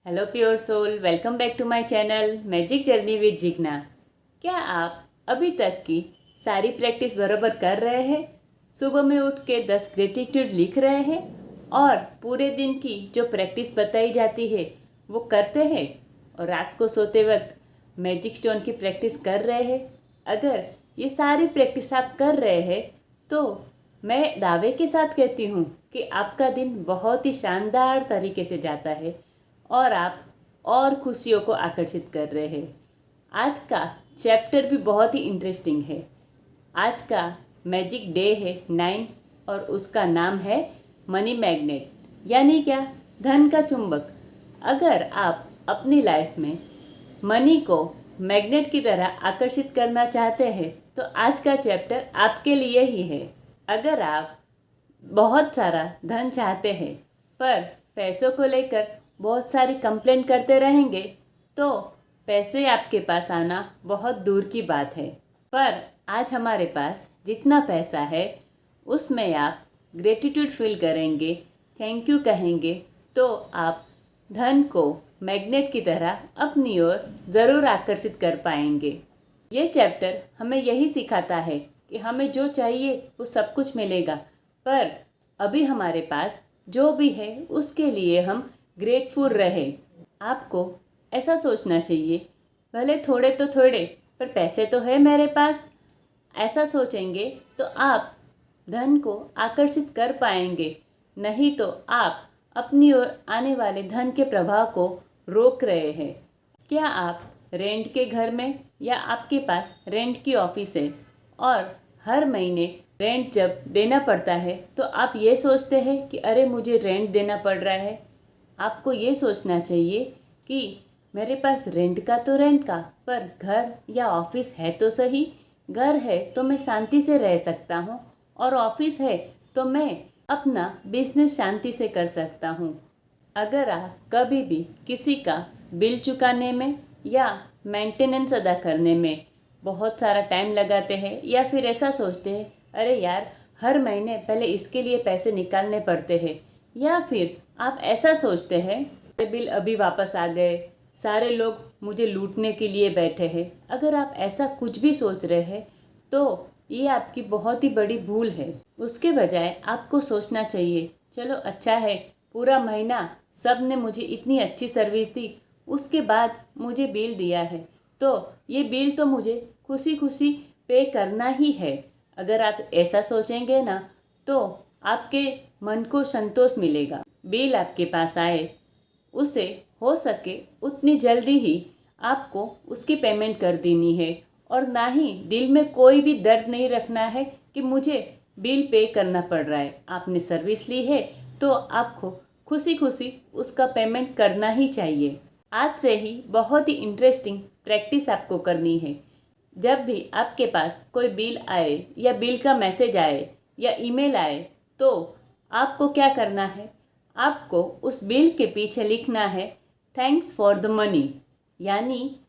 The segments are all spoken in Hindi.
Hello pure soul, welcome back to my channel magic journey with Jigna. क्या आप अभी तक की सारी प्रैक्टिस बराबर कर रहे हैं? सुबह में उठ के 10 ग्रेटिट्यूड लिख रहे हैं और पूरे दिन की जो प्रैक्टिस बताई जाती है वो करते हैं और रात को सोते वक्त मैजिक स्टोन की प्रैक्टिस कर रहे हैं? अगर ये सारी प्रैक्टिस आप कर रहे हैं तो मैं दावे के साथ कहती हूँ कि आपका दिन बहुत ही शानदार तरीके से जाता है और आप और खुशियों को आकर्षित कर रहे हैं। आज का चैप्टर भी बहुत ही इंटरेस्टिंग है। आज का मैजिक डे है 9 और उसका नाम है मनी मैग्नेट, यानी क्या, धन का चुंबक। अगर आप अपनी लाइफ में मनी को मैग्नेट की तरह आकर्षित करना चाहते हैं तो आज का चैप्टर आपके लिए ही है। अगर आप बहुत सारा धन चाहते हैं पर पैसों को लेकर बहुत सारी कंप्लेंट करते रहेंगे तो पैसे आपके पास आना बहुत दूर की बात है। पर आज हमारे पास जितना पैसा है उसमें आप ग्रेटिट्यूड फील करेंगे, थैंक यू कहेंगे तो आप धन को मैग्नेट की तरह अपनी ओर ज़रूर आकर्षित कर पाएंगे। ये चैप्टर हमें यही सिखाता है कि हमें जो चाहिए वो सब कुछ मिलेगा, पर अभी हमारे पास जो भी है उसके लिए हम ग्रेटफुल रहे। आपको ऐसा सोचना चाहिए, भले थोड़े तो थोड़े पर पैसे तो है मेरे पास। ऐसा सोचेंगे तो आप धन को आकर्षित कर पाएंगे, नहीं तो आप अपनी ओर आने वाले धन के प्रवाह को रोक रहे हैं। क्या आप रेंट के घर में या आपके पास रेंट की ऑफिस है और हर महीने रेंट जब देना पड़ता है तो आप ये सोचते हैं कि अरे मुझे रेंट देना पड़ रहा है? आपको ये सोचना चाहिए कि मेरे पास रेंट का तो रेंट का, पर घर या ऑफिस है तो सही। घर है तो मैं शांति से रह सकता हूँ और ऑफिस है तो मैं अपना बिजनेस शांति से कर सकता हूँ। अगर आप कभी भी किसी का बिल चुकाने में या मेंटेनेंस अदा करने में बहुत सारा टाइम लगाते हैं या फिर ऐसा सोचते हैं अरे यार हर महीने पहले इसके लिए पैसे निकालने पड़ते हैं, या फिर आप ऐसा सोचते हैं मेरे बिल अभी वापस आ गए, सारे लोग मुझे लूटने के लिए बैठे हैं, अगर आप ऐसा कुछ भी सोच रहे हैं तो ये आपकी बहुत ही बड़ी भूल है। उसके बजाय आपको सोचना चाहिए चलो अच्छा है, पूरा महीना सब ने मुझे इतनी अच्छी सर्विस दी, उसके बाद मुझे बिल दिया है तो ये बिल तो मुझे खुशी खुशी पे करना ही है। अगर आप ऐसा सोचेंगे ना तो आपके मन को संतोष मिलेगा। बिल आपके पास आए उसे हो सके उतनी जल्दी ही आपको उसकी पेमेंट कर देनी है और ना ही दिल में कोई भी दर्द नहीं रखना है कि मुझे बिल पे करना पड़ रहा है। आपने सर्विस ली है तो आपको खुशी खुशी उसका पेमेंट करना ही चाहिए। आज से ही बहुत ही इंटरेस्टिंग प्रैक्टिस आपको करनी है। जब भी आपके पास कोई बिल आए या बिल का मैसेज आए या ईमेल आए तो आपको क्या करना है, आपको उस बिल के पीछे लिखना है थैंक्स फॉर द मनी, यानी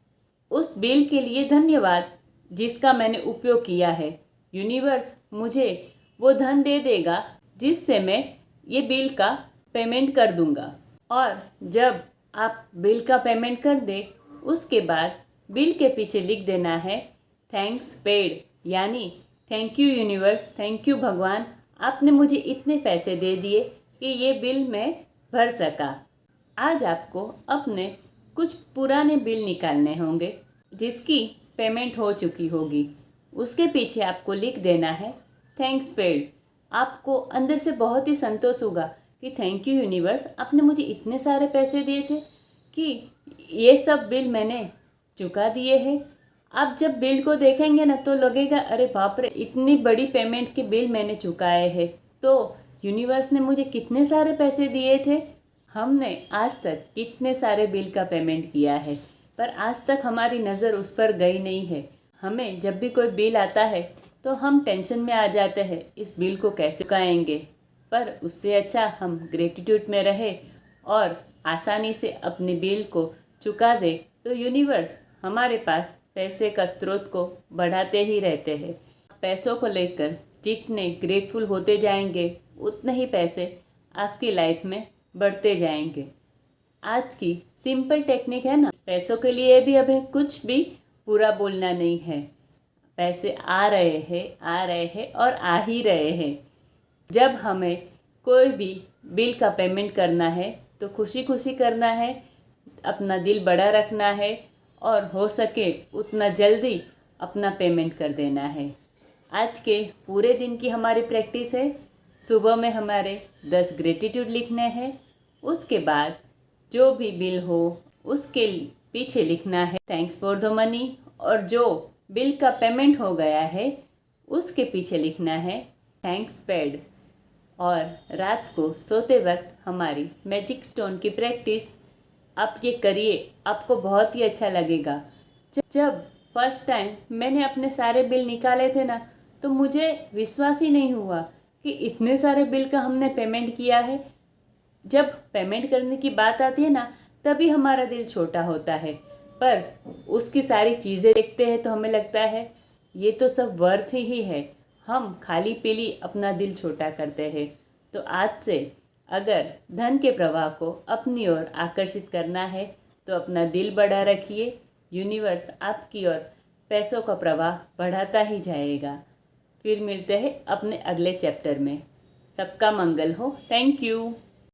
उस बिल के लिए धन्यवाद जिसका मैंने उपयोग किया है। यूनिवर्स मुझे वो धन दे देगा जिससे मैं ये बिल का पेमेंट कर दूंगा। और जब आप बिल का पेमेंट कर दे उसके बाद बिल के पीछे लिख देना है थैंक्स पेड, यानी thank you universe, thank you भगवान, आपने मुझे इतने पैसे दे दिए कि ये बिल मैं भर सका। आज आपको अपने कुछ पुराने बिल निकालने होंगे जिसकी पेमेंट हो चुकी होगी, उसके पीछे आपको लिख देना है थैंक्स पेड। आपको अंदर से बहुत ही संतोष होगा कि थैंक यू यूनिवर्स, आपने मुझे इतने सारे पैसे दिए थे कि ये सब बिल मैंने चुका दिए हैं। आप जब बिल को देखेंगे ना तो लगेगा अरे बाप रे, इतनी बड़ी पेमेंट के बिल मैंने चुकाए हैं, तो यूनिवर्स ने मुझे कितने सारे पैसे दिए थे। हमने आज तक कितने सारे बिल का पेमेंट किया है पर आज तक हमारी नज़र उस पर गई नहीं है। हमें जब भी कोई बिल आता है तो हम टेंशन में आ जाते हैं इस बिल को कैसे चुकाएंगे, पर उससे अच्छा हम ग्रेटिट्यूड में रहे और आसानी से अपने बिल को चुका दे तो यूनिवर्स हमारे पास पैसे का स्रोत को बढ़ाते ही रहते हैं। पैसों को लेकर जितने ग्रेटफुल होते जाएंगे उतने ही पैसे आपकी लाइफ में बढ़ते जाएंगे। आज की सिंपल टेक्निक है ना, पैसों के लिए भी हमें कुछ भी पूरा बोलना नहीं है। पैसे आ रहे हैं और आ ही रहे हैं। जब हमें कोई भी बिल का पेमेंट करना है तो खुशी खुशी करना है, अपना दिल बड़ा रखना है और हो सके उतना जल्दी अपना पेमेंट कर देना है। आज के पूरे दिन की हमारी प्रैक्टिस है। सुबह में हमारे 10 ग्रेटिट्यूड लिखने हैं। उसके बाद जो भी बिल हो उसके पीछे लिखना है थैंक्स फॉर द मनी, और जो बिल का पेमेंट हो गया है उसके पीछे लिखना है थैंक्स पेड। और रात को सोते वक्त हमारी मैजिक स्टोन की प्रैक्टिस आप ये करिए, आपको बहुत ही अच्छा लगेगा। जब फर्स्ट टाइम मैंने अपने सारे बिल निकाले थे ना, तो मुझे विश्वास ही नहीं हुआ कि इतने सारे बिल का हमने पेमेंट किया है। जब पेमेंट करने की बात आती है ना, तभी हमारा दिल छोटा होता है, पर उसकी सारी चीज़ें देखते हैं तो हमें लगता है ये तो सब वर्थ ही है। हम खाली पीली अपना दिल छोटा करते हैं। तो आज से अगर धन के प्रवाह को अपनी ओर आकर्षित करना है तो अपना दिल बड़ा रखिए। यूनिवर्स आपकी ओर पैसों का प्रवाह बढ़ाता ही जाएगा। फिर मिलते हैं अपने अगले चैप्टर में। सबका मंगल हो। Thank you.